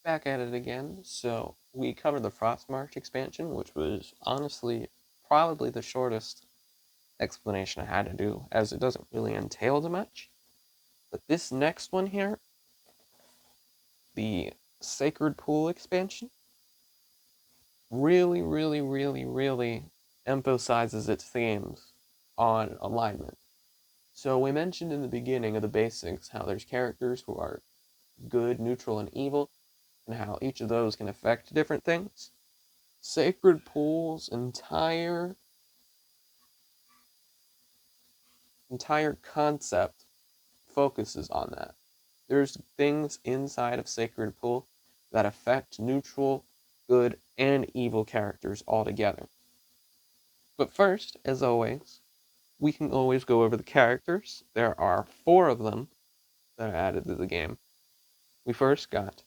back at it again. So we covered the Frost March expansion, which was honestly probably the shortest explanation I had to do, as it doesn't really entail too much. But this next one here, the Sacred Pool expansion, really emphasizes its themes on alignment. So we mentioned in the beginning of the basics how there's characters who are good, neutral, and evil, and how each of those can affect different things. Sacred Pool's entire concept focuses on that. There's things inside of Sacred Pool that affect neutral, good, and evil characters altogether. But first, as always, we can always go over the characters. There are 4 of them that are added to the game. We first got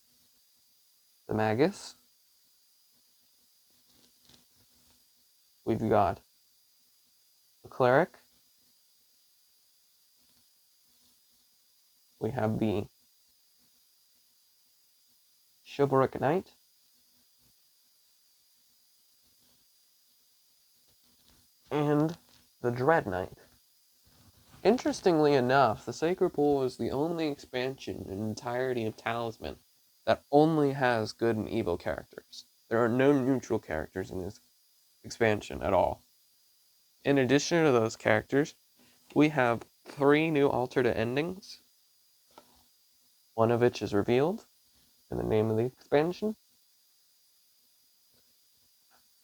the Magus. We've got the Cleric. We have the Chivalric Knight. And the Dread Knight. Interestingly enough, the Sacred Pool is the only expansion in the entirety of Talisman that only has good and evil characters. There are no neutral characters in this expansion at all. In addition to those characters, we have 3 new alternate endings, one of which is revealed in the name of the expansion.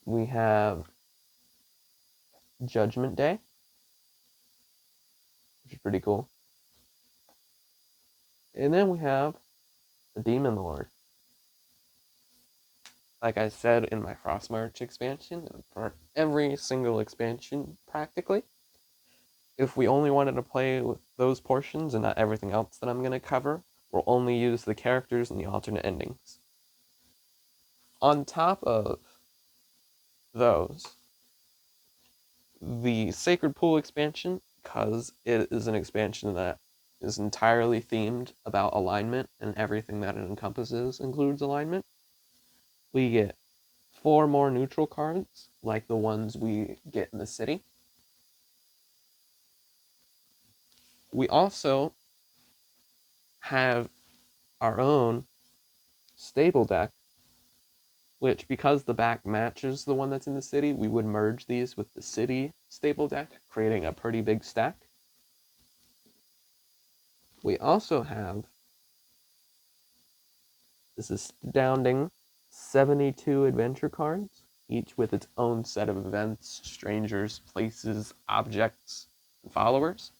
We have Judgment Day, which is pretty cool. And then we have the Demon Lord. Like I said in my Frostmarch expansion, and for every single expansion practically, if we only wanted to play with those portions and not everything else that I'm going to cover, we'll only use the characters and the alternate endings. On top of those, the Sacred Pool expansion, because it is an expansion that is entirely themed about alignment and everything that it encompasses includes alignment, we get 4 more neutral cards, like the ones we get in the city. We also have our own stable deck, which, because the back matches the one that's in the city, we would merge these with the city stable deck, creating a pretty big stack. We also have this astounding 72 adventure cards, each with its own set of events, strangers, places, objects, and followers,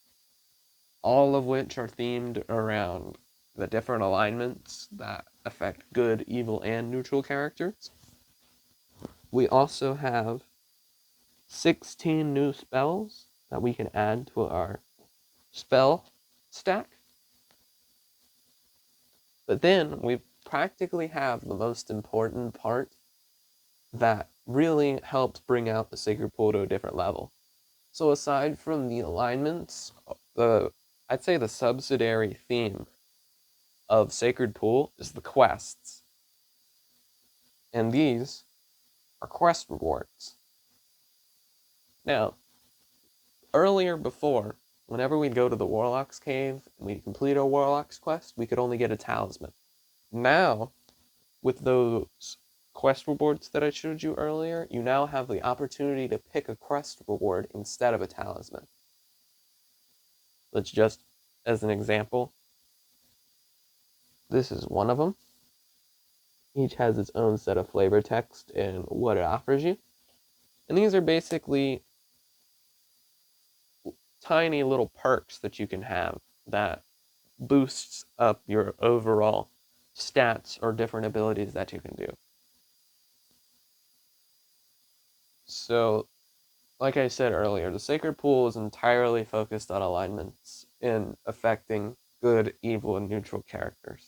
all of which are themed around the different alignments that affect good, evil, and neutral characters. We also have 16 new spells that we can add to our spell stack. But then we practically have the most important part that really helps bring out the Sacred Pool to a different level. So aside from the alignments, I'd say the subsidiary theme of Sacred Pool is the quests. And these are quest rewards. Now, earlier before, whenever we'd go to the Warlock's Cave and we'd complete our Warlock's quest, we could only get a talisman. Now, with those quest rewards that I showed you earlier, you now have the opportunity to pick a quest reward instead of a talisman. Let's just, as an example, this is one of them. Each has its own set of flavor text and what it offers you. And these are basically tiny little perks that you can have that boosts up your overall stats or different abilities that you can do. So, like I said earlier, the Sacred Pool is entirely focused on alignments in affecting good, evil, and neutral characters.